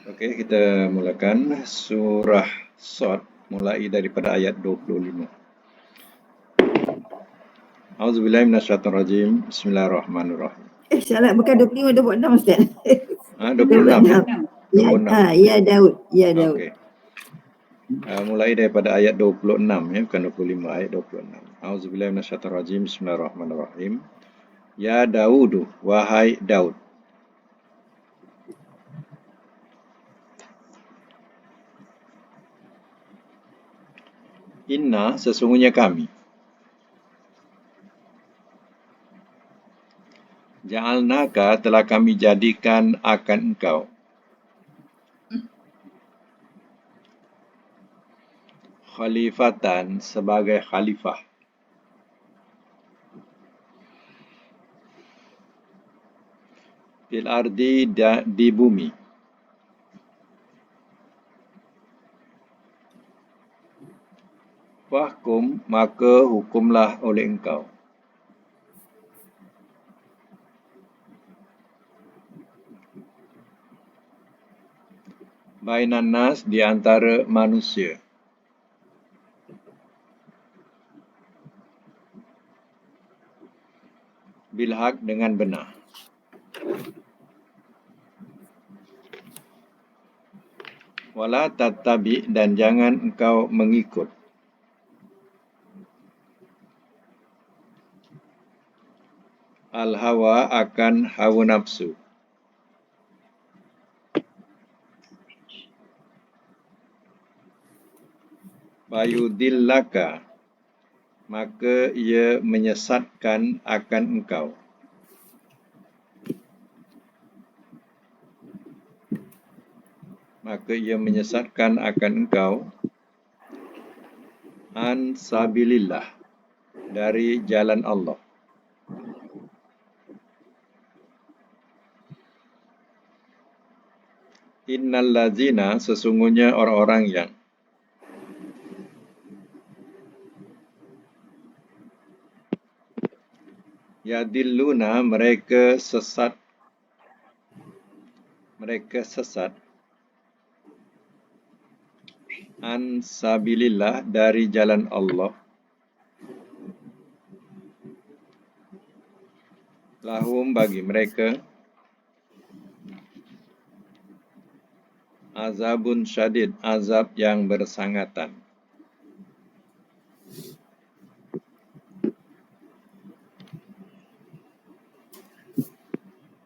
Oke, kita mulakan surah Shad mulai daripada ayat 25. Auzubillahi minasyaitonirrajim. Bismillahirrahmanirrahim. Salah, bukan 25, 26 Ustaz. 26 ya? 26. Ya Daud. Okey. Mulai daripada ayat 26 ya, bukan 25, ayat 26. Auzubillahi minasyaitonirrajim. Bismillahirrahmanirrahim. Ya Daudu, wahai Daud. Inna, sesungguhnya kami. Ja'alnaka, telah kami jadikan akan engkau. Khalifatan, sebagai khalifah. Fil ardi, di bumi. Fahkum, maka hukumlah oleh engkau. Bainan nas, di antara manusia. Bilhaq, dengan benar. Wala tattabi, dan jangan engkau mengikut. Al-hawa, akan hawa nafsu. Fayudillaka, maka ia menyesatkan akan engkau. Maka ia menyesatkan akan engkau. An sabilillah, dari jalan Allah. Innal lazina, sesungguhnya orang-orang yang yadilluna, mereka sesat an sabilillah, dari jalan Allah. Lahum, bagi mereka, azabun syadid, azab yang bersangatan.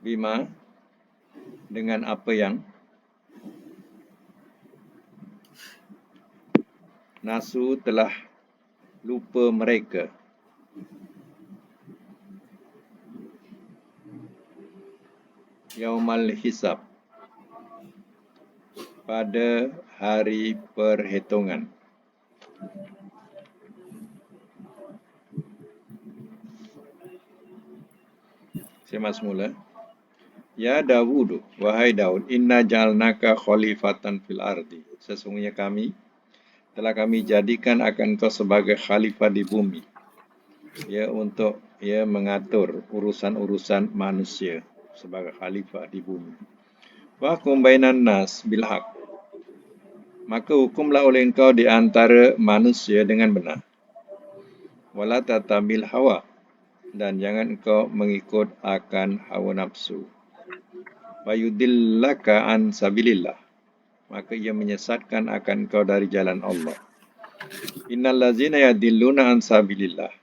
Bima, dengan apa yang nasu, telah lupa mereka. Yaumal hisab, pada hari perhitungan. Saya semula. Ya Dawud, wahai Daud, inna ja'alnaka khalifatan fil ardi. Sesungguhnya telah kami jadikan akan kau sebagai khalifah di bumi. Ya, untuk mengatur urusan-urusan manusia, sebagai khalifah di bumi. Wahkum bainan nas bil haq, maka hukumlah oleh engkau di antara manusia dengan benar. Wala tatabil hawa, dan jangan engkau mengikut akan hawa nafsu. Wayudillaka an sabilillah, maka ia menyesatkan akan engkau dari jalan Allah. Innal ladzina yadilluna an sabilillah,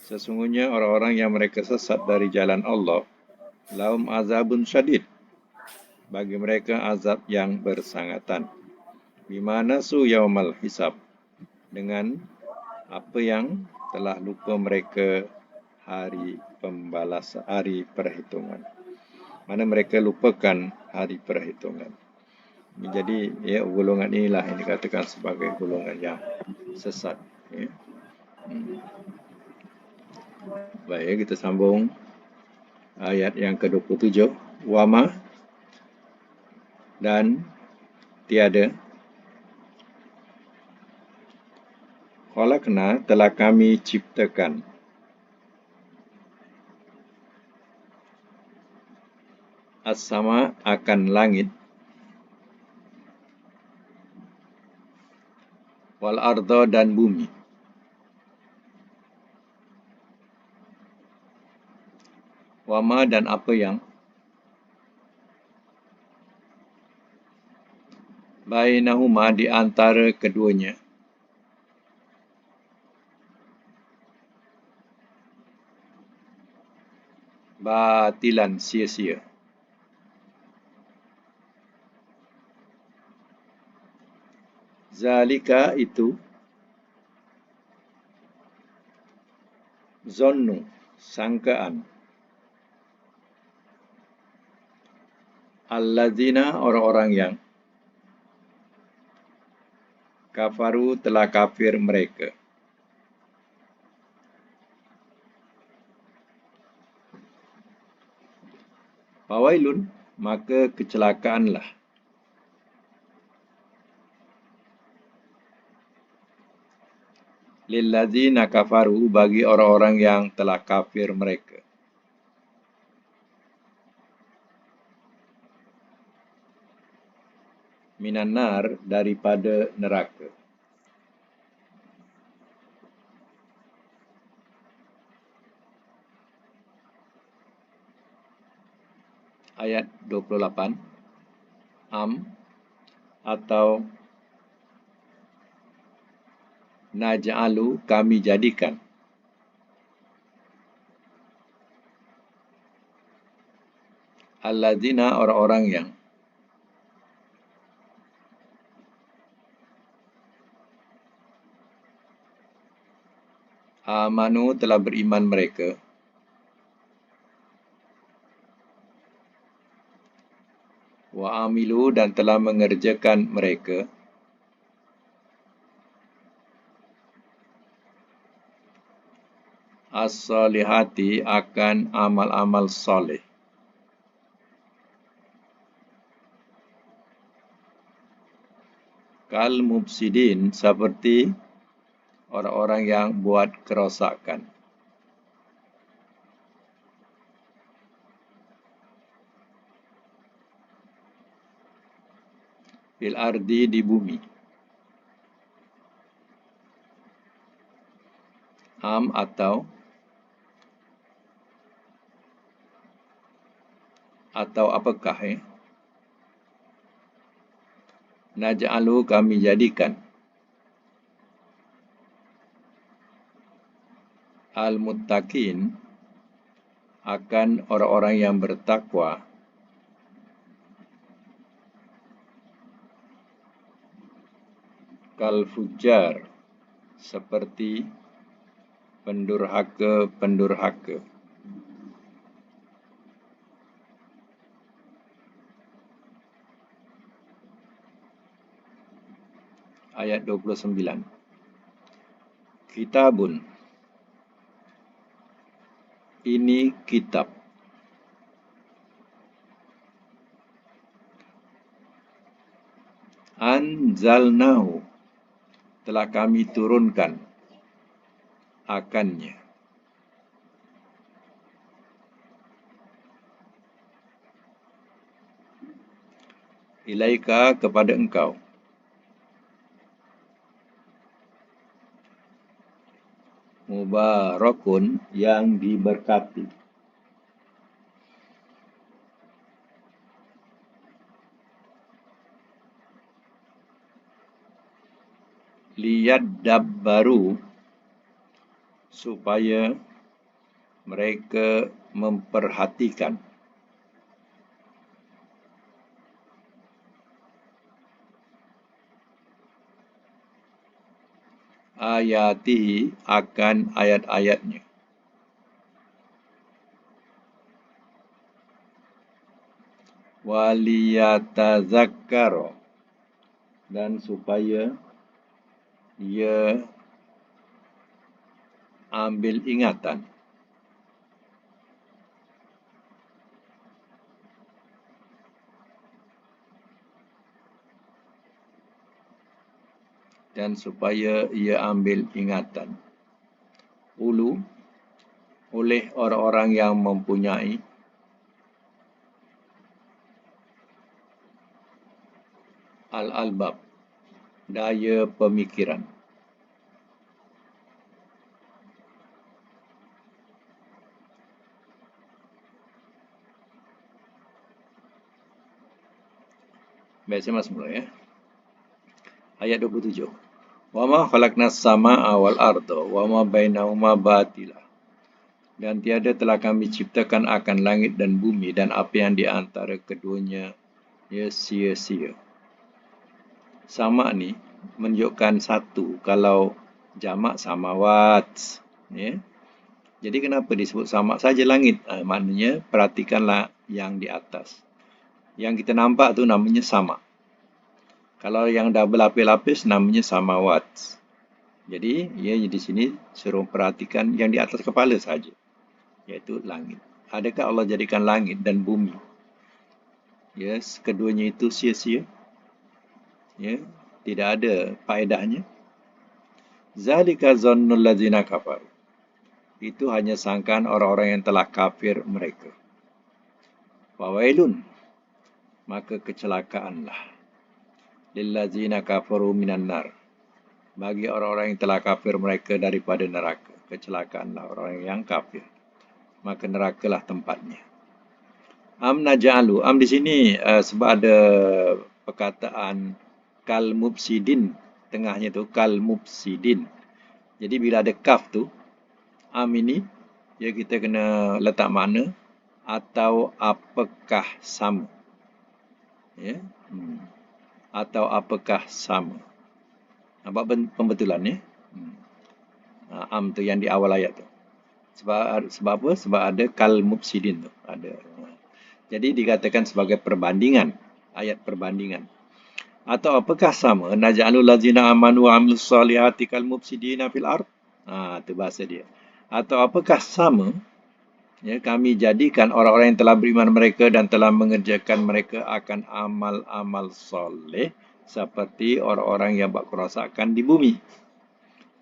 sesungguhnya orang-orang yang mereka sesat dari jalan Allah, lahum azabun syadid, bagi mereka azab yang bersangatan. Bimana su yaumal hisab, dengan apa yang telah lupa mereka hari pembalasan, hari perhitungan. Mana mereka lupakan hari perhitungan. Jadi golongan inilah yang dikatakan sebagai golongan yang sesat. Baik, kita sambung ayat yang ke-27. Wama, dan tiada. Khalaqna, telah kami ciptakan. As-sama, akan langit. wal arda dan bumi. Wama dan apa yang bainahuma di antara keduanya. Batilan sia-sia. Zalika itu zonnu sangkaan. Allazina orang-orang yang kafaru telah kafir mereka. Fawailun maka kecelakaanlah. Lillazina kafaru bagi orang-orang yang telah kafir mereka. Minan nar daripada neraka. Ayat 28. Atau naj'alu kami jadikan. Allazina orang-orang yang amanu telah beriman mereka. Wa amilu dan telah mengerjakan mereka. As-salihati akan amal-amal soleh. Kal mufsidin seperti orang-orang yang buat kerosakan. Fil ardi di bumi. Atau apakah naj'alu kami jadikan al-muttaqin akan orang-orang yang bertakwa kal fujjar seperti pendurhaka. Ayat 29. Kitabun. Ini kitab. Anzalnahu. Telah kami turunkan akannya. Ilaika kepada engkau. Mubarakun yang diberkati. Liyadabbaru supaya mereka memperhatikan ayatihi akan ayat-ayatnya. Waliyatazakkaro dan supaya ia ambil ingatan. Dan supaya ia ambil ingatan. Oleh orang-orang yang mempunyai al-albab, daya pemikiran. Baik, saya masuk mula ya. Ayat 27. Wa ma khalaqnas samaa'a wal arda wa ma bainahuma batila. Dan tiada telah kami ciptakan akan langit dan bumi dan apa yang di antara keduanya sia-sia. Sama ni menunjukkan satu, kalau jamak samawat, ya. Jadi kenapa disebut sama saja langit? Maknanya perhatikanlah yang di atas. Yang kita nampak tu namanya sama. Kalau yang dah berlapis-lapis namanya samawat. Jadi ya di sini suruh perhatikan yang di atas kepala saja, iaitu langit. Adakah Allah jadikan langit dan bumi? Yes, keduanya itu sia-sia. Ya, tidak ada faedahnya. Zalika zannul ladzina kafaru. Itu hanya sangkaan orang-orang yang telah kafir mereka. Wawailun, maka kecelakaanlah. Lilladzina kafaru minan nar. Bagi orang-orang yang telah kafir mereka daripada neraka. Kecelakaanlah orang yang kafir. Maka nerakalah tempatnya. Am naj'alu. Am di sini sebab ada perkataan kal mufsidin. Tengahnya tu kal mufsidin. Jadi bila ada kaf tu, am ini, ya kita kena letak makna atau apakah sama. Ya. Atau apakah sama. Nampak pembetulan ya. Am tu yang di awal ayat tu. Sebab apa? Sebab ada kal mufsidin tu. Ada. Jadi dikatakan sebagai perbandingan. Ayat perbandingan. Atau apakah sama? Naj'alul ladzina amanu wa 'amilus solihati kal mufsidina fil ard. Itu bahasa dia. Atau apakah sama? Ya, kami jadikan orang-orang yang telah beriman mereka dan telah mengerjakan mereka akan amal-amal soleh seperti orang-orang yang buat kerosakan di bumi.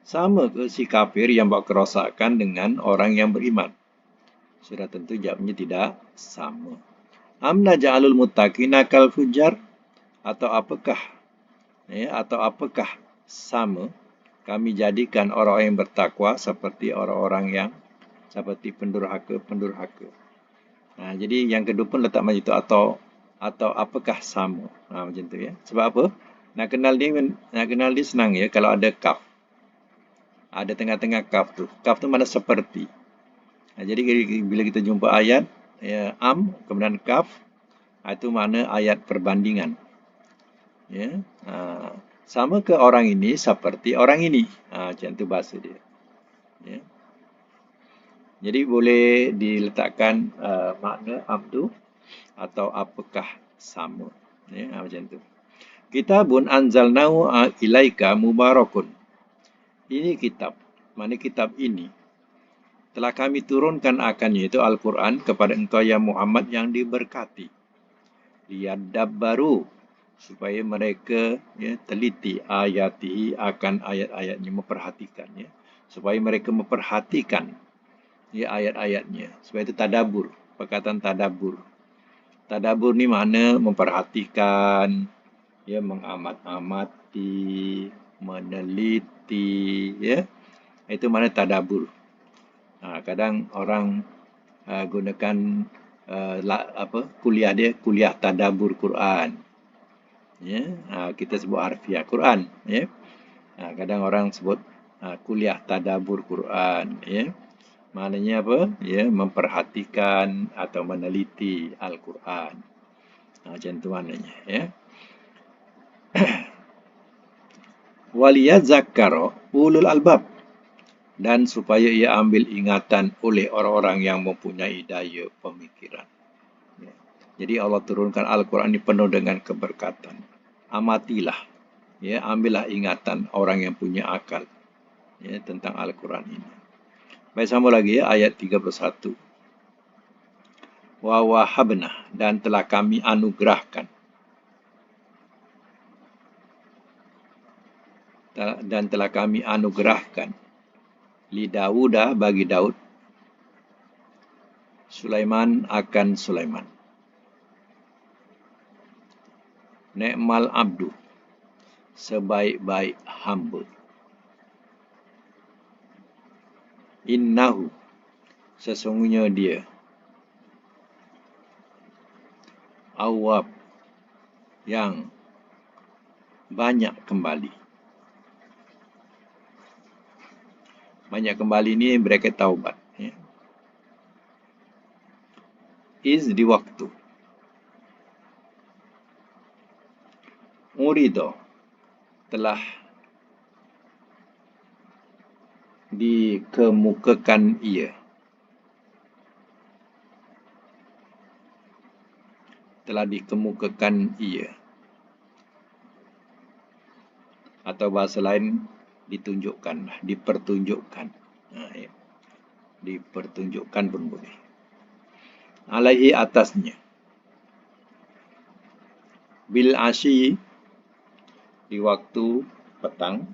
Sama ke si kafir yang buat kerosakan dengan orang yang beriman? Sudah tentu jawabnya tidak sama. Am naj'alul muttaqina kal fujar. Atau apakah sama kami jadikan orang-orang yang bertakwa seperti orang-orang yang seperti pendurhaka. Jadi yang kedua pun letak macam itu, atau apakah sama. Macam tu ya. Sebab apa? Nak kenal dia senang ya, kalau ada kaf. Ada tengah-tengah kaf tu. Kaf tu mana seperti. Jadi bila kita jumpa ayat ya, am kemudian kaf, itu makna ayat perbandingan. Ya. Sama ke orang ini seperti orang ini. Macam tu bahasa dia. Ya. Jadi boleh diletakkan makna abdu atau apakah sama. Ya, macam tu. Kitabun anzalnahu ilaika mubarakun. Ini kitab. Mana kitab ini telah kami turunkan akannya, itu Al-Quran, kepada engkau ya Muhammad yang diberkati. Liyadabbaru, supaya mereka teliti ayatihi, akan ayat-ayatnya, memperhatikannya. Supaya mereka memperhatikan ayat-ayatnya. Supaya itu tadabur, perkataan tadabur. Tadabur ni makna memperhatikan, mengamat-amati, meneliti, itu makna tadabur. Kadang orang gunakan kuliah tadabur Quran. Kita sebut harfiah Quran. Kadang orang sebut kuliah tadabur Quran. Maknanya apa? Memperhatikan atau meneliti Al-Quran. Macam tu maknanya. Waliyadzakkara ulul albab. Dan supaya ia ambil ingatan oleh orang-orang yang mempunyai daya pemikiran. Jadi Allah turunkan Al-Quran ini penuh dengan keberkatan. Amatilah, ambillah ingatan orang yang punya akal tentang Al-Quran ini. Baik, sambung lagi ayat 31. Wa wahabna, dan telah kami anugerahkan. Dan telah kami anugerahkan li Dawuda, bagi Daud, Sulaiman akan Sulaiman. Ni'mal abdu, sebaik-baik hamba. Innahu, sesungguhnya dia, awwab, yang banyak kembali. Banyak kembali ni mereka taubat. Ya. Is di waktu. Urido, telah dikemukakan ia. Telah dikemukakan ia. Atau bahasa lain, ditunjukkan, dipertunjukkan. Ya. Dipertunjukkan pun boleh. Alaihi, atasnya. Bil asyi, di waktu petang.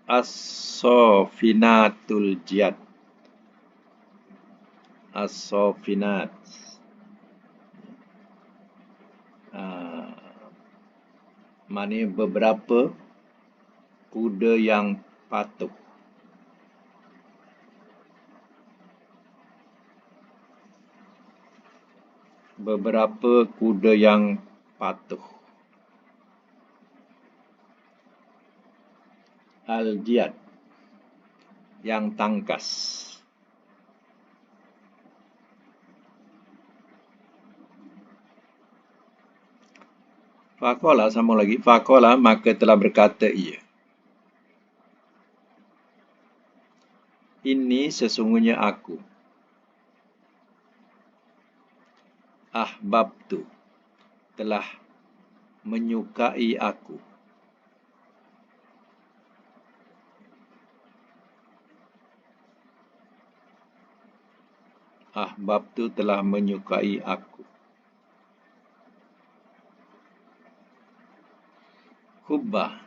As-sofinatul jiyad. As-sofinat. Maknanya beberapa kuda yang patuh. Beberapa kuda yang patuh. Al-jiyad, yang tangkas. Faqala, sambung lagi. Faqala, maka telah berkata ia. Ini sesungguhnya aku. Ahbabtu, telah menyukai aku. Ahbabtu, telah menyukai aku. Hubbah,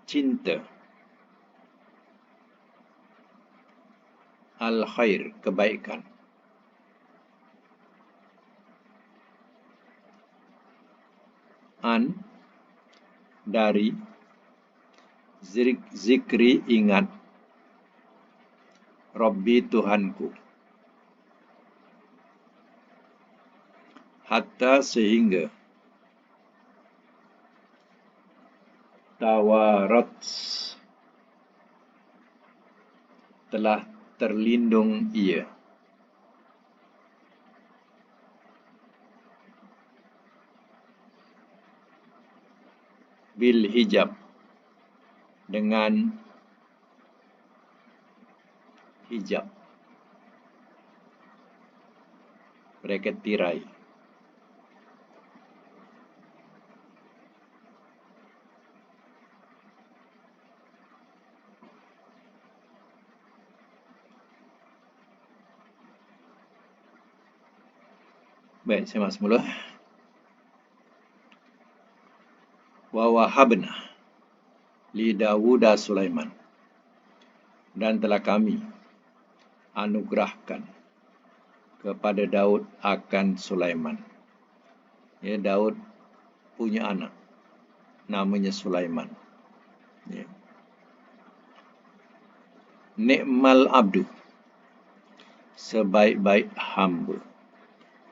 cinta. Al-khair, kebaikan. An, dari. Zikri, ingat. Rabbi, Tuhanku. Hatta, sehingga. Tawarat, telah terlindung ia. Bil hijab, dengan hijab. Bracket tirai. Baik, saya masuk mula. Wa wahabna li Dawuda Sulaiman, dan telah kami anugerahkan kepada Daud akan Sulaiman. Ya, Daud punya anak namanya Sulaiman. Ya. Ni'mal abdu, sebaik-baik hamba.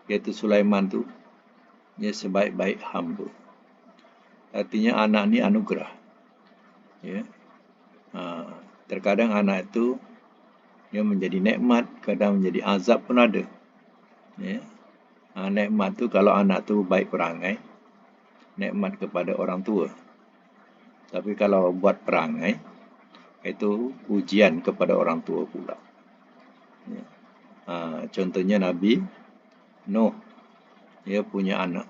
Iaitu Sulaiman tu, ya, sebaik-baik hamba. Artinya anak ni anugerah. Ya. Terkadang anak itu dia menjadi nikmat, kadang menjadi azab pun ada. Ya. Nikmat tu kalau anak tu baik perangai, nikmat kepada orang tua. Tapi kalau buat perangai, itu ujian kepada orang tua pula. Ya. Contohnya Nabi Nuh, dia punya anak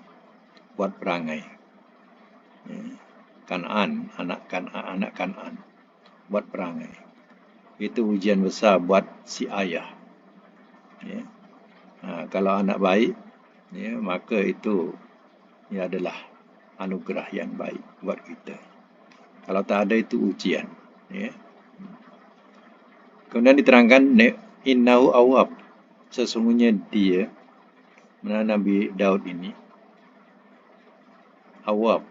buat perangai. Ya. Kan'an, anak Kan'an buat perangai. Itu ujian besar buat si ayah. Ya. Kalau anak baik, ya, maka itu ya adalah anugerah yang baik buat kita. Kalau tak ada, itu ujian. Ya. Kemudian diterangkan innahu awwab. Sesungguhnya dia, Nabi Daud ini awwab,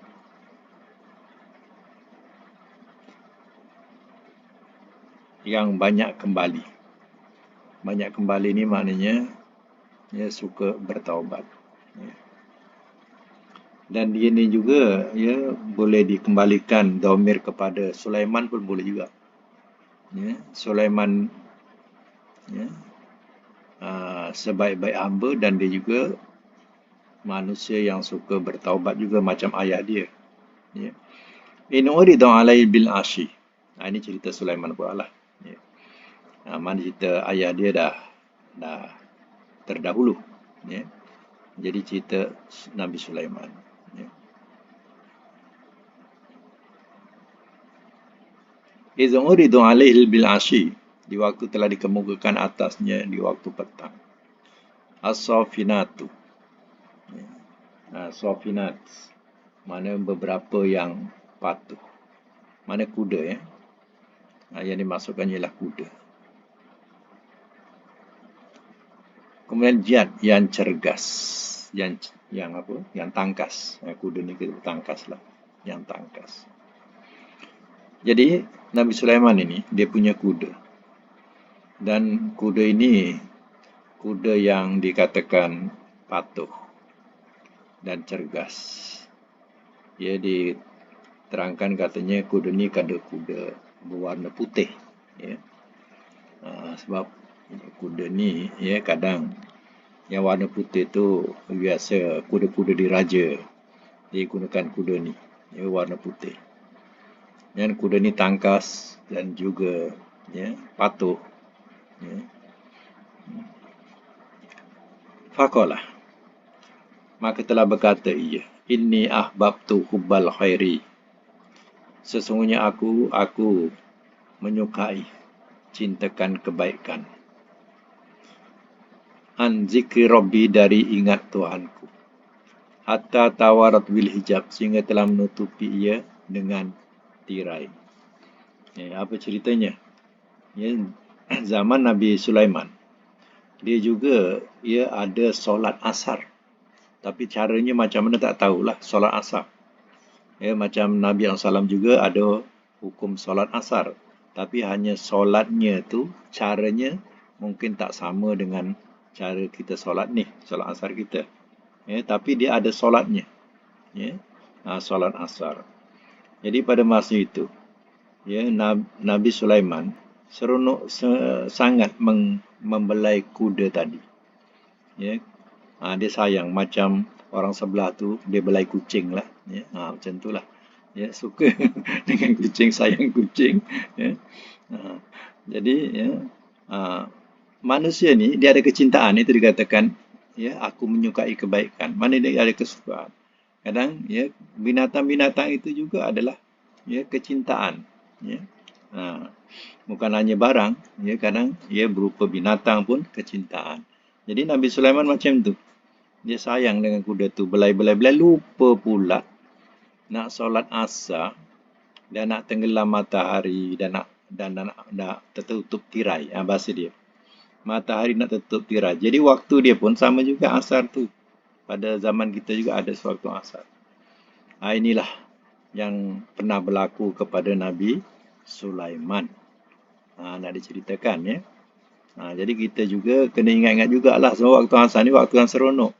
yang banyak kembali. Banyak kembali ini maknanya dia suka bertaubat. Dan dia ini juga boleh dikembalikan dhamir kepada Sulaiman pun boleh juga. Sulaiman sebaik-baik hamba dan dia juga manusia yang suka bertaubat juga macam ayah dia. In uridu alaihi bil ashi. Ini cerita Sulaiman pula lah. Mana cerita ayah dia dah terdahulu. Jadi cerita Nabi Sulaiman. Idza uridu alaihi bil ashi, di waktu telah dikemukakan atasnya di waktu petang. As-safinatu. Safinat, mana beberapa yang patuh. Mana kuda yang dimasukkan ialah kuda. Kemudian jad, yang cergas, yang apa? Yang tangkas. Kuda ni kita tangkas lah, yang tangkas. Jadi Nabi Sulaiman ini dia punya kuda. Dan kuda ini kuda yang dikatakan patuh dan cergas. Dia diterangkan katanya kuda ni kuda berwarna putih. Sebab kuda ni kadang yang warna putih tu biasa kuda-kuda diraja dia gunakan kuda ni warna putih. Dan kuda ni tangkas dan juga patuh. Faqalah, maka telah berkata ia, inni ahbabtu hubbal khairi, sesungguhnya aku menyukai, cintakan kebaikan, an zikri rabbi, dari ingat Tuhanku, hatta tawarat bil hijab, sehingga telah menutupi ia dengan tirai. Apa ceritanya? Zaman Nabi Sulaiman, dia juga ada solat asar. Tapi caranya macam mana tak tahulah solat asar. Macam Nabi SAW juga ada hukum solat asar. Tapi hanya solatnya tu, caranya mungkin tak sama dengan cara kita solat ni, solat asar kita. Tapi dia ada solatnya. Solat asar. Jadi pada masa itu, Nabi Sulaiman seronok sangat membelai kuda tadi. Dia sayang macam orang sebelah tu dia belai kucing lah. Macam tu lah. Suka dengan kucing, sayang kucing. Jadi manusia ni dia ada kecintaan, itu dikatakan aku menyukai kebaikan. Mana dia ada kesukaan. Kadang binatang-binatang itu juga adalah kecintaan. Bukan hanya barang, kadang berupa binatang pun kecintaan. Jadi Nabi Sulaiman macam tu. Dia sayang dengan kuda tu, belai-belai, lupa pula nak solat asar dan nak tenggelam matahari dan nak tertutup tirai. Bahasa dia. Matahari nak tertutup tirai. Jadi waktu dia pun sama juga asar tu. Pada zaman kita juga ada sewaktu asar. Inilah yang pernah berlaku kepada Nabi Sulaiman. Nak diceritakan jadi kita juga kena ingat-ingat jugalah sebab waktu asar ni waktu yang seronok.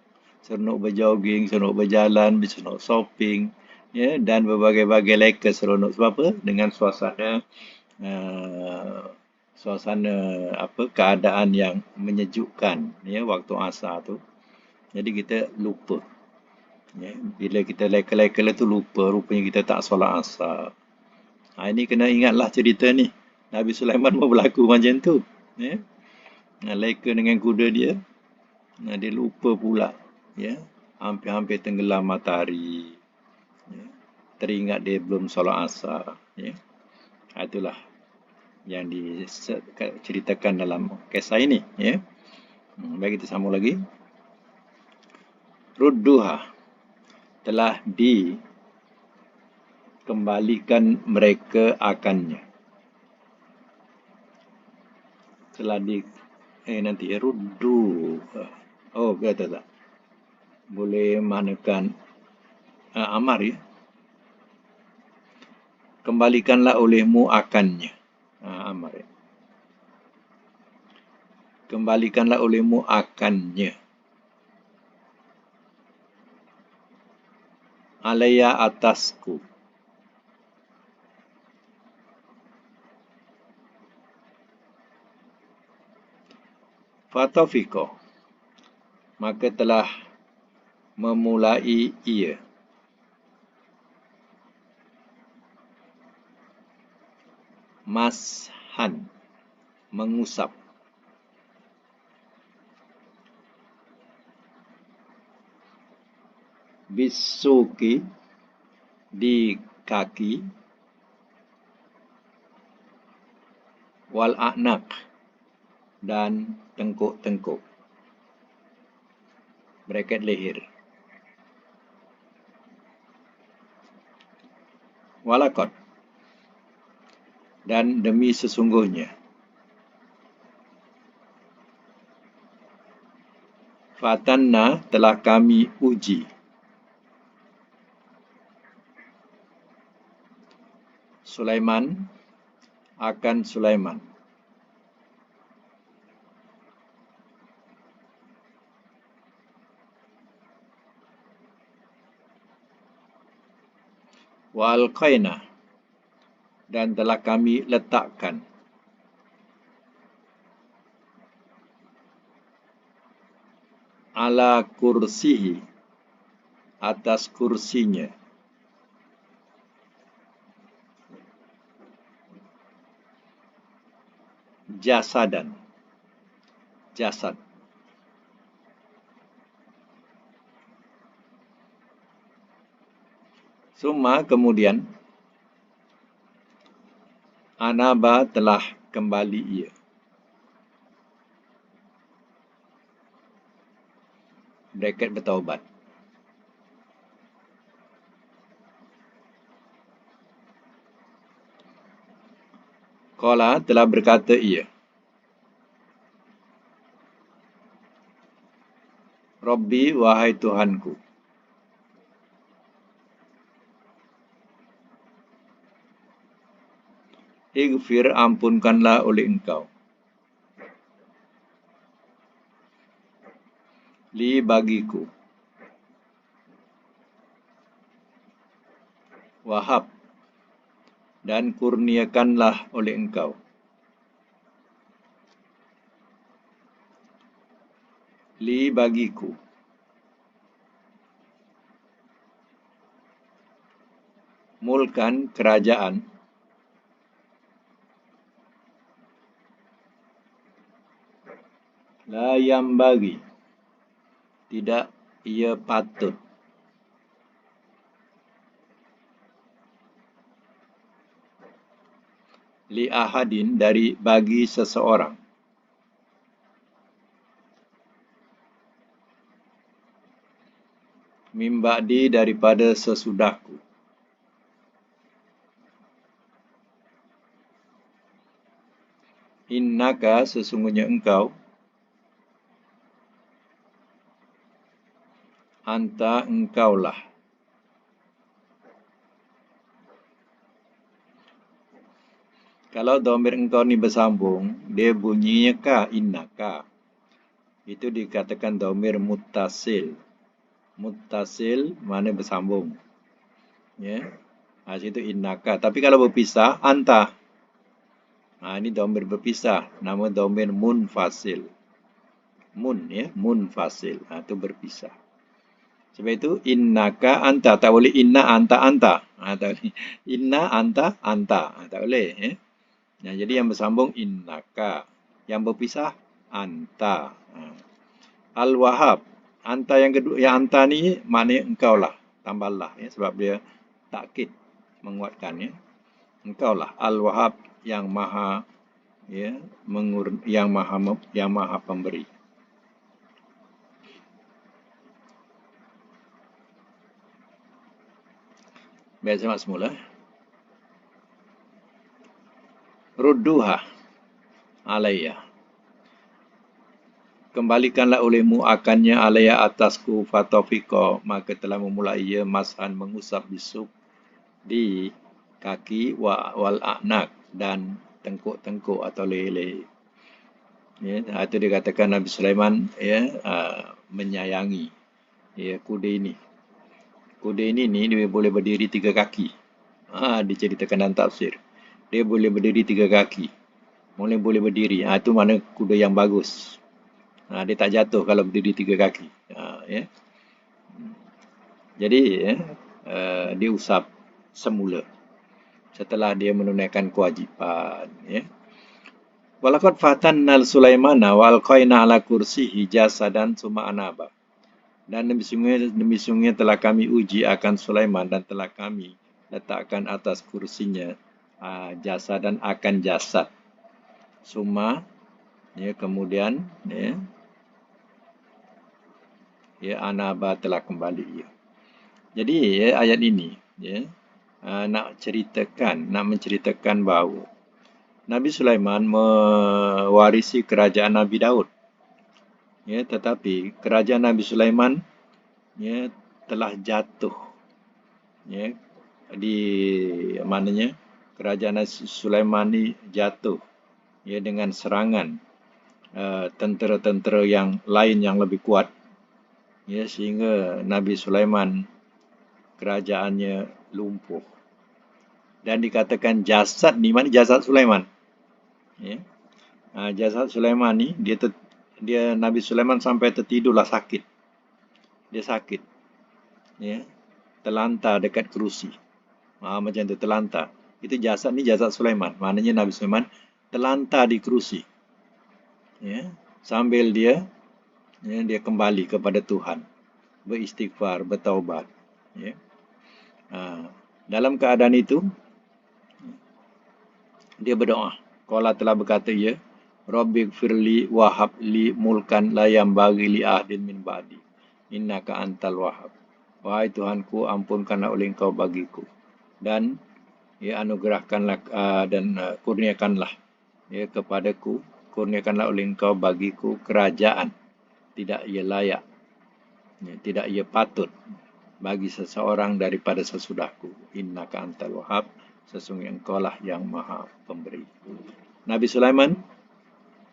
Seronok berjogging, seronok berjalan, seronok shopping, dan berbagai-bagai leka seronok. Sebab apa? Dengan suasana keadaan yang menyejukkan waktu asar tu. Jadi kita lupa. Bila kita leka-leka tu lupa, rupanya kita tak solat asar. Ini kena ingatlah cerita ni. Nabi Sulaiman pun berlaku macam tu. Leka dengan kuda dia. Dia lupa pula. Hampir-hampir tenggelam matahari. Teringat dia belum solat asar. Itulah yang diceritakan dalam kisah ini. Baik, kita sambung lagi. Rudduha, telah dikembalikan mereka akannya. Seladi nanti ruddu. Oh, kata tak. Boleh manakan amar ya. Kembalikanlah olehmu akannya. Amar ya. Kembalikanlah olehmu akannya. Alaya atasku. Fatafiko. Maka telah memulai ia. Mashan. Mengusap. Bisuki. Di kaki. Wal a'naq. Dan tengkuk-tengkuk. Bracket leher. Walakot. Dan demi sesungguhnya. Fatanna telah kami uji. Sulaiman akan Sulaiman. Wa alqaina. Dan telah kami letakkan. Ala kursihi. Atas kursinya. Jasadan. Jasad. Summa kemudian. Anaba telah kembali ia. Bracket bertaubat. Qala telah berkata ia. Rabbi wahai Tuhanku. Ighfir ampunkanlah oleh engkau. Li bagiku. Wahab. Dan kurniakanlah oleh engkau. Li bagiku. Mulkan kerajaan. La yang bagi. Tidak ia patut. Li ahadin dari bagi seseorang. Mimba'di daripada sesudahku. Innaka sesungguhnya engkau. Anta engkaulah. Kalau dhamir engkau ni bersambung, dia bunyinya ka, innaka. Itu dikatakan dhamir muttasil. Muttasil mana bersambung. Ya. Situ innaka. Tapi kalau berpisah, anta. Ini dhamir berpisah. Nama dhamir munfasil. Mun, ya. Munfasil. Itu berpisah. Sebab itu, innaka anta. Tak boleh inna anta anta. Tak boleh. Inna anta anta. Tak boleh. Ya. Jadi yang bersambung innaka. Yang berpisah anta. Al-Wahhab. Anta yang kedua, yang anta ni maknanya engkau lah. Tambahlah ya, sebab dia takkid menguatkan ya. Engkau lah Al-Wahhab yang maha ya, yang maha pemberi. Baik, semak semula. Rudduha alayya. kembalikanlah olehmu akannya alaya atasku fatofiko, maka telah memulai ia mas'an mengusap bisuk di kaki wal a'nak dan tengkuk-tengkuk atau leher-leher. Ya, itu dikatakan Nabi Sulaiman menyayangi kuda ini. Kuda ini dia boleh berdiri 3 kaki. Diceritakan dalam tafsir. Dia boleh berdiri 3 kaki. Boleh berdiri. Itu mana kuda yang bagus. Dia tak jatuh kalau berdiri 3 kaki. Ya. Jadi dia usap semula setelah dia menunaikan kewajipan. Ya. Walaqad fatannal Sulaimana wa alqaina ala kursihi jasadan summa anaba. Dan demi sungguhnya telah kami uji akan Sulaiman dan telah kami letakkan atas kursinya jasadan akan jasad. Summa kemudian anaba telah kembali. Jadi ayat ini nak menceritakan bahawa Nabi Sulaiman mewarisi kerajaan Nabi Daud. Tetapi kerajaan Nabi Sulaiman telah jatuh. Di mananya kerajaan Nabi Sulaiman ni jatuh dengan serangan tentera-tentera yang lain yang lebih kuat. Sehingga Nabi Sulaiman kerajaannya lumpuh. Dan dikatakan jasad ni, mana jasad Sulaiman? Jasad Sulaiman ni, dia Nabi Sulaiman sampai tertidurlah sakit. Dia sakit. Terlantar dekat kerusi. Macam tu, terlantar. Itu jasad ni jasad Sulaiman. Maknanya Nabi Sulaiman terlantar di kerusi. Sambil dia kembali kepada Tuhan. Beristighfar, bertaubat. Dalam keadaan itu, dia berdoa. Qala telah berkata ia, Rabbighfirli wahabli mulkan la yambaghi li ahdin min ba'di. Innaka antal wahhab. Wahai Tuhanku, ampunkanlah oleh Engkau bagiku. Dan anugerahkanlah dan kurniakanlah kepadaku, kurniakanlah oleh Engkau bagiku kerajaan. Tidak ia layak, tidak ia patut bagi seseorang daripada sesudahku. Innaka antal wahhab. Sesungguhnya Engkau lah yang maha pemberi. Nabi Sulaiman,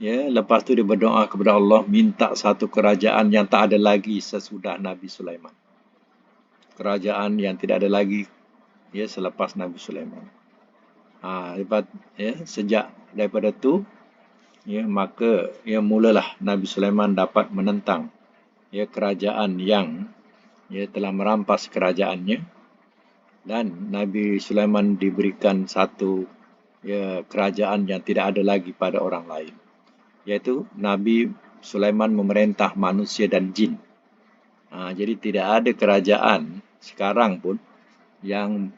lepas tu dia berdoa kepada Allah, minta satu kerajaan yang tak ada lagi sesudah Nabi Sulaiman. Kerajaan yang tidak ada lagi selepas Nabi Sulaiman. Sejak daripada tu, maka mulalah Nabi Sulaiman dapat menentang kerajaan yang telah merampas kerajaannya. Dan Nabi Sulaiman diberikan satu kerajaan yang tidak ada lagi pada orang lain. Iaitu Nabi Sulaiman memerintah manusia dan jin. Jadi tidak ada kerajaan sekarang pun yang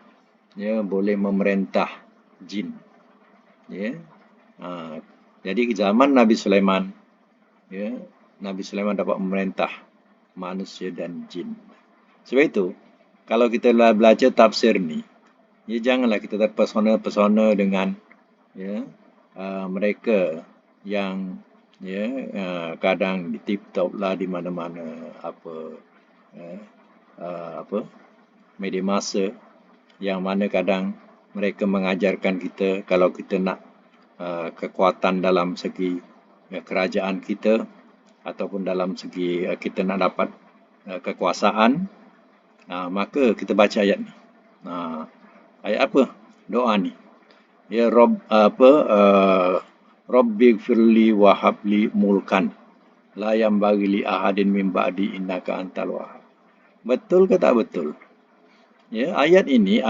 boleh memerintah jin. Jadi zaman Nabi Sulaiman, Nabi Sulaiman dapat memerintah manusia dan jin. Sebab itu, kalau kita belajar tafsir ni, janganlah kita terpesona-pesona dengan mereka yang kadang di tip-top lah di mana-mana media massa, yang mana kadang mereka mengajarkan kita kalau kita nak kekuatan dalam segi kerajaan kita ataupun dalam segi kita nak dapat kekuasaan, maka kita baca ayat ni. Ayat apa? Doa ni. Rabbighfirli wahabli mulkan la yambaghi li ahadin min ba'di innaka antal wahhab. Betul ke tak betul? Ayat ini,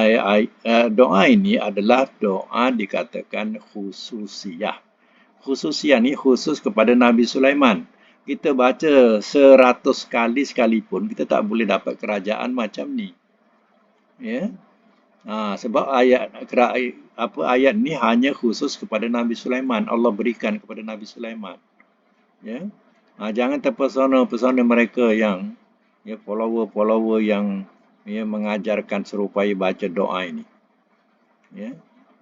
doa ini adalah doa dikatakan khususiyah. Khususiyah ni khusus kepada Nabi Sulaiman. Kita baca 100 kali sekalipun, kita tak boleh dapat kerajaan macam ni. Sebab ayat ni hanya khusus kepada Nabi Sulaiman. Allah berikan kepada Nabi Sulaiman. Jangan terpesona mereka yang follower yang mengajarkan supaya baca doa ini.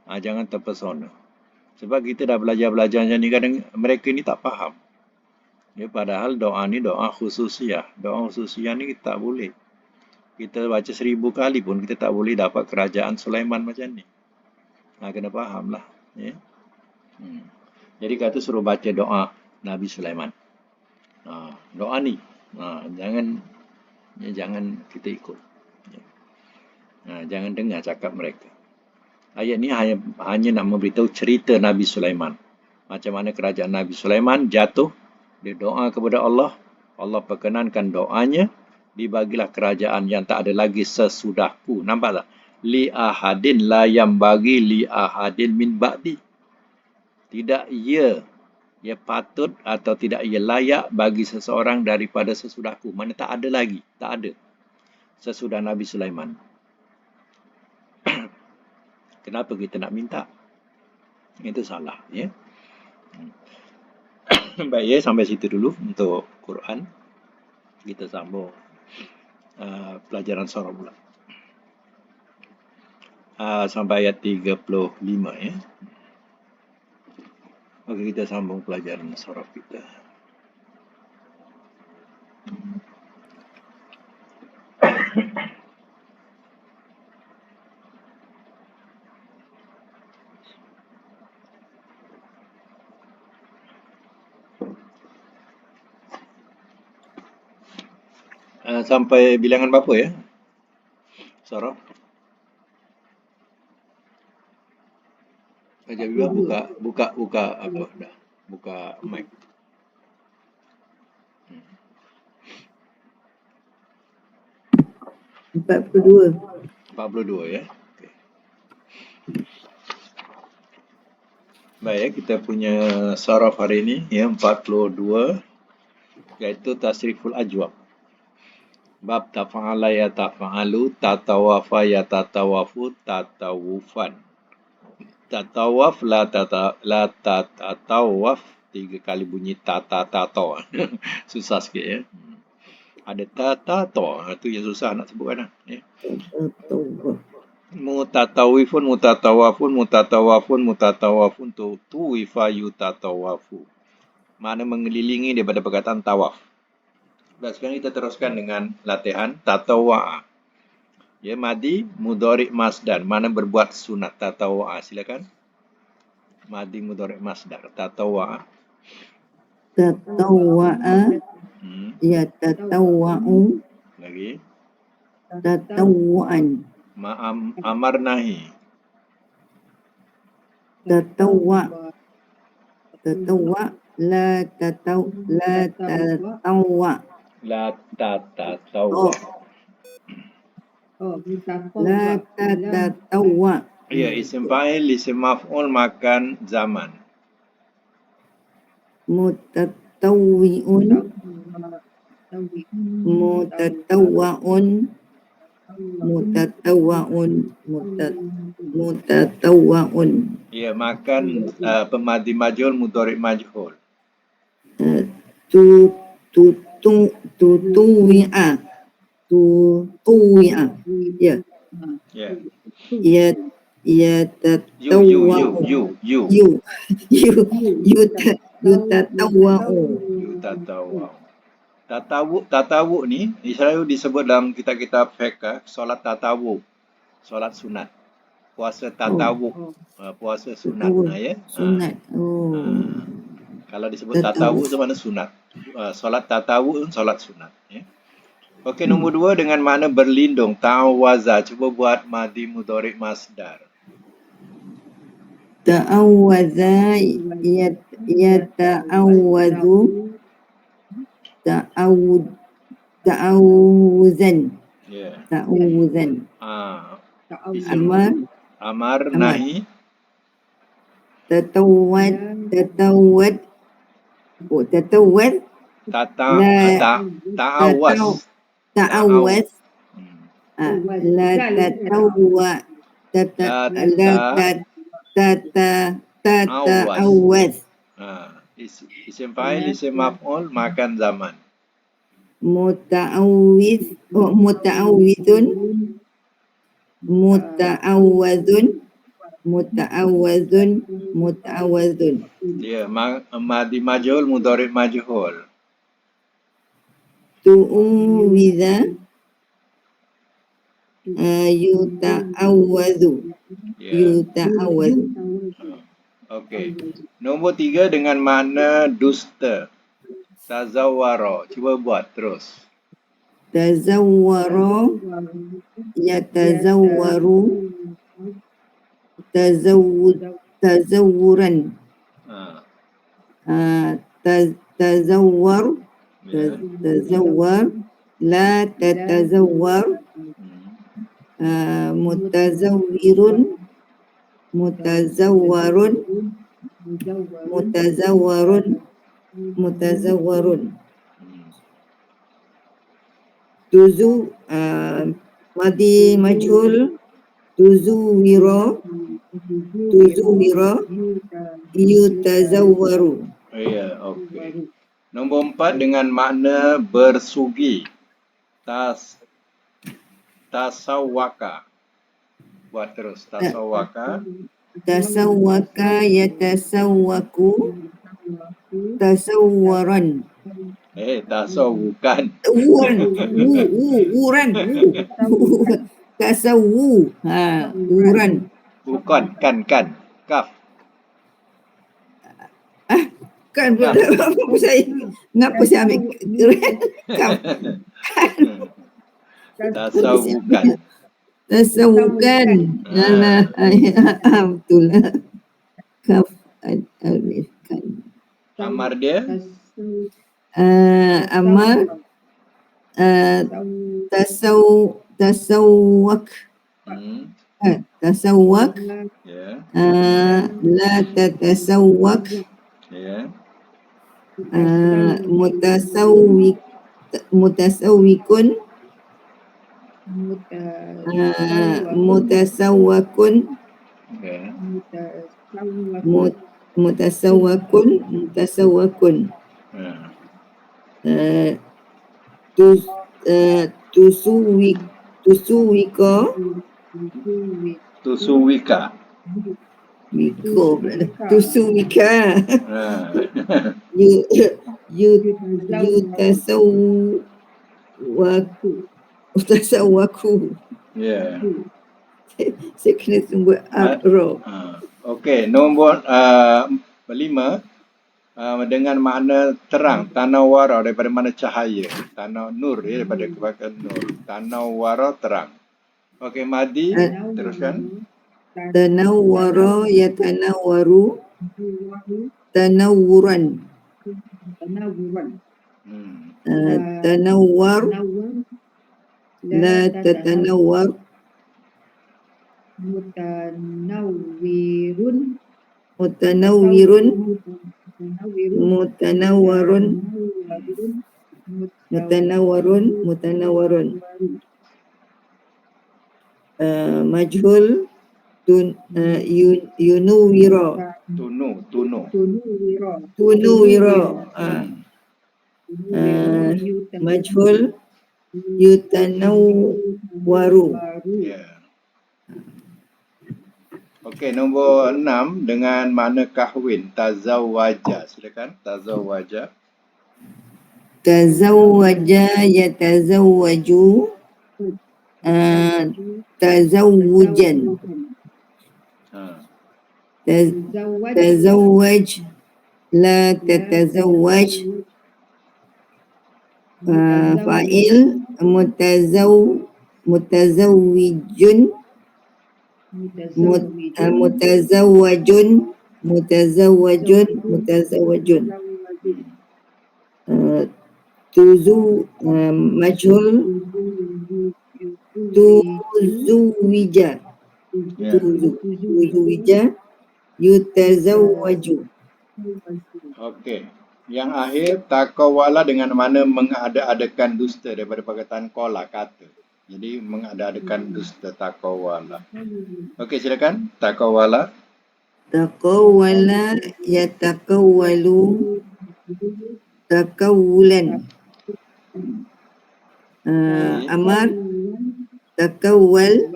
Jangan terpesona. Sebab kita dah belajar macam ni, kadang mereka ni tak faham. Ya, padahal doa ni doa khususiyah. Doa khususiyah ni kita tak boleh. Kita baca 1000 kali pun kita tak boleh dapat kerajaan Sulaiman macam ni. Kena faham lah. Ya. Jadi kata suruh baca doa Nabi Sulaiman. Doa ni. Jangan kita ikut. Jangan dengar cakap mereka. Ayat ni hanya nak memberitahu cerita Nabi Sulaiman. Macam mana kerajaan Nabi Sulaiman jatuh. Dia doa kepada Allah. Allah perkenankan doanya. Dibagilah kerajaan yang tak ada lagi sesudahku. Nampak tak? Li ahadin la yang bagi li ahadin min ba'di. Tidak ia patut atau tidak ia layak bagi seseorang daripada sesudahku. Mana tak ada lagi. Tak ada. Sesudah Nabi Sulaiman. Kenapa kita nak minta? Itu salah. Ya? Baik, ya, sampai situ dulu untuk Quran. Kita sambung pelajaran surah pula. Sampai ayat 35 ya. Okey, kita sambung pelajaran surah kita. Sampai bilangan berapa ya? Surah? Ajar juga buka apa dah. Buka mic. 42. 42 ya. Okay. Baik, kita punya saraf hari ini ya 42 iaitu tasriful ajwab. Bab tafa'ala ya tafa'alu, tatawafa ya tatawafu, tatawufan. Tatawaf la tatatawaf, 3 kali bunyi tatato. Susah sikit ya. Ada tatato, itu yang susah nak sebutkan lah. Ya. Mutatawifun, mutatawafun, tuwifa yutatawafu. Mana mengelilingi daripada perkataan tawaf. Dan sekarang kita teruskan dengan latihan tatawa'a. Ya, madi mudhari' masdar. Mana berbuat sunat tatawa'a. Silakan. Madi mudhari' masdar. Tatawa'a. Tatawa'a. Ya tatawa'u. Lagi. Tatawa'an. Amar nahi. Tatawa'. La tatawa'. La tatatawa. La tatatawa. Ya, isim fa'il, isim maf'ul makan zaman. Mutatawwi'un. Mutatawwa'un. Ya, makan pemadi majhul, mudhari' majhul. Tutuwi'a. Ya. Ya tatawwa'u. Yutatawwa'u. Tatawuk ni selalu disebut dalam kitab-kitab fiqh, solat tatawuk, solat sunat. Puasa tatawuk, puasa sunat. Ya. Sunat. Kalau disebut tatawuk itu mana sunat. Solat tatawuk, solat sunat. Ya. Okey, nombor 2 dengan makna berlindung. Ta'awaza. Cuba buat madi mudhari' masdar. Ta'awaza ya ta'awazu. Ta'awuzan. Ya. Ta'awuzan. Amar nahi. Tatawad. Ta'awaz. Ta'awaz. La tatawwa. Tatawaz. Isim fa'il, isim maf'ul makan zaman. Muta'awwizun. Ya, madi majhul, mudhari' majhul. tu'uwidha, yuta'awwadhu, Ya. yuta'awwadhu. Okey. Nombor 3 dengan makna dusta. Tazawwara. Cuba buat terus. Tazawwara, yatazawwaru, tazawwuran, Ha. tazawwar, Ya. tazawwar, la tatazawwar, Hmm. mutazawwirun, mutazawwarun, mutazawwarun, mutazawwarun. Hmm. Tuzu, madi majhul, tuzuwira, yutazawwaru. Ya, okey. Nombor 4 dengan makna bersugi. Tasawwaka. Buat terus. Tasawwaka. Tasawwaka, yatasawwaku, tasawwaran. Tasawwukan. Uran. Tasawwu. Uran. Bukan. Kan. Kaf. Kan apa saya? Ngapa saya ambil kaf? Tasawwukan. Tasawwukan. Alah, betul lah. Kaf alif kan. Amar dia? Amar tasawwak. Tasawwak. Ya. La tatasawwak. Ya. Mutasawwikun. Mutasawwakun. Ya. Mutasawwakun. Ya. Tusuwika. Tusuwika. Wiko pula dah. Tusuwika. Tasawwaku. Ya. Saya kena tunggu ro. Okey, nombor 5 dengan makna terang, tanawwara daripada mana cahaya, nur daripada kebaikan nur, tanawwara terang. Okey, Madi teruskan. Tanawwara, yatanawwaru, tanawwuran. Tanawwar, la tatanawwar, mutanawwirun, mutanawwarun. Majhul, yunuwira. Tunuwira. Majhul, yutanawwaru. Ya. Okey, nombor 6 dengan makna kahwin, tazawwaja. Silakan, tazawwaja. Tazawwaja, yatazawwaju, tazawwujan. Tazawwaj, la tatazawwaj. Fa'il, mutazawwijun, mutazawwajun. Majhul, tuzuwija, yutazawwaju. Okey. Yang akhir, takawala dengan mana mengada-adakan dusta daripada perkataan qala, kata. Jadi mengada-adakan dusta, takawala. Okey, silakan. Takawala. Taqawwala, yatakawwalu, takawulan. Amar, takawwal,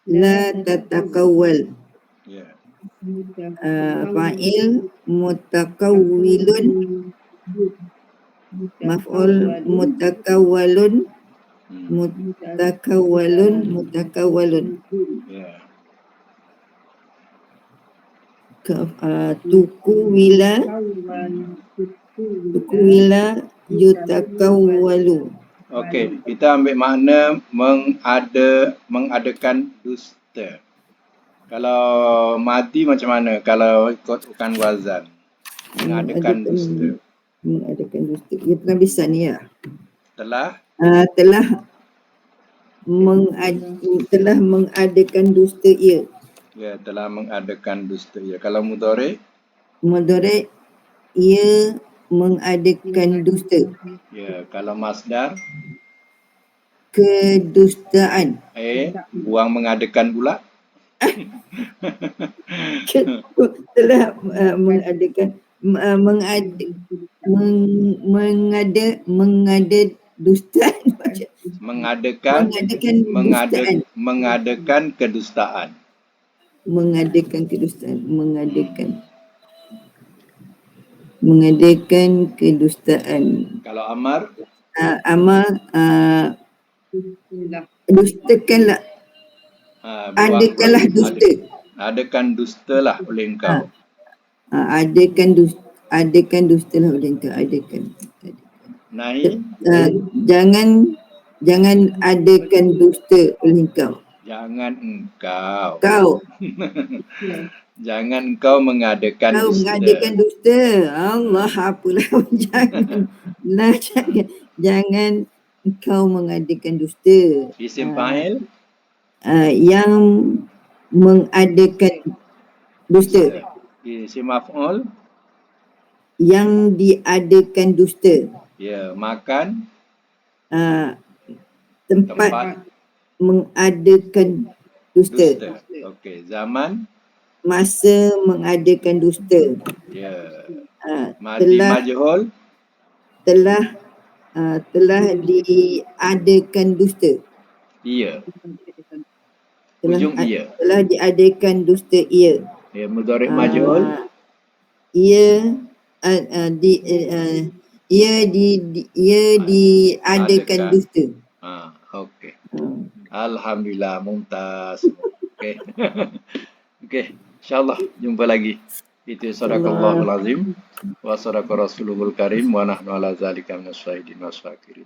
la tatakawwal. Ya. Fa'il, mutakawwilun, maf'ul mutakawwalun, mutakawwalun. Ya. Tukuwila yutakawwalu. Okey, kita ambil makna mengadakan dusta. Kalau mati macam mana? Kalau ikutkan wazan. Mengadakan dusta. Mengadakan dusta. Ia pernah bisa ni ya. Telah Telah mengadakan dusta ia. ya, telah mengadakan dusta. Ya, kalau mudhari Mudhari' ia mengadakan dusta. ya, kalau masdar Kedustaan. buang mengadakan pula. Telah mengadakan mengada dustaan. Mengadakan kedustaan. Mengadakan kedustaan. Mengadakan kedustaan. Kalau amar Amal dustakanlah. Adakanlah dusta. Adakan dustalah oleh engkau. Adakan dustalah oleh engkau. Adakan. Nahi Jangan adakan dusta oleh engkau. jangan engkau. Kau Jangan engkau mengadakan dusta. mengadakan dusta. Allah, apalah jangan. Jangan engkau mengadakan dusta. Isim fa'il Yang mengadakan dusta. isim maf'ul Yang diadakan dusta. ya, makan Tempat mengadakan dusta. Okey, zaman Masa mengadakan dusta. ya. Madi majhul Telah diadakan dusta. iya. Ujung iya. Telah diadakan dusta ia. Ya, mudhari majhul ia diadakan dusta. Okey. Alhamdulillah, mumtaz. Okey. Okey, insyaallah jumpa lagi. Itu sadaqallahul azim wa sadaqa rasulul karim wa nahnu ala zalika minas syahidin was syakirin.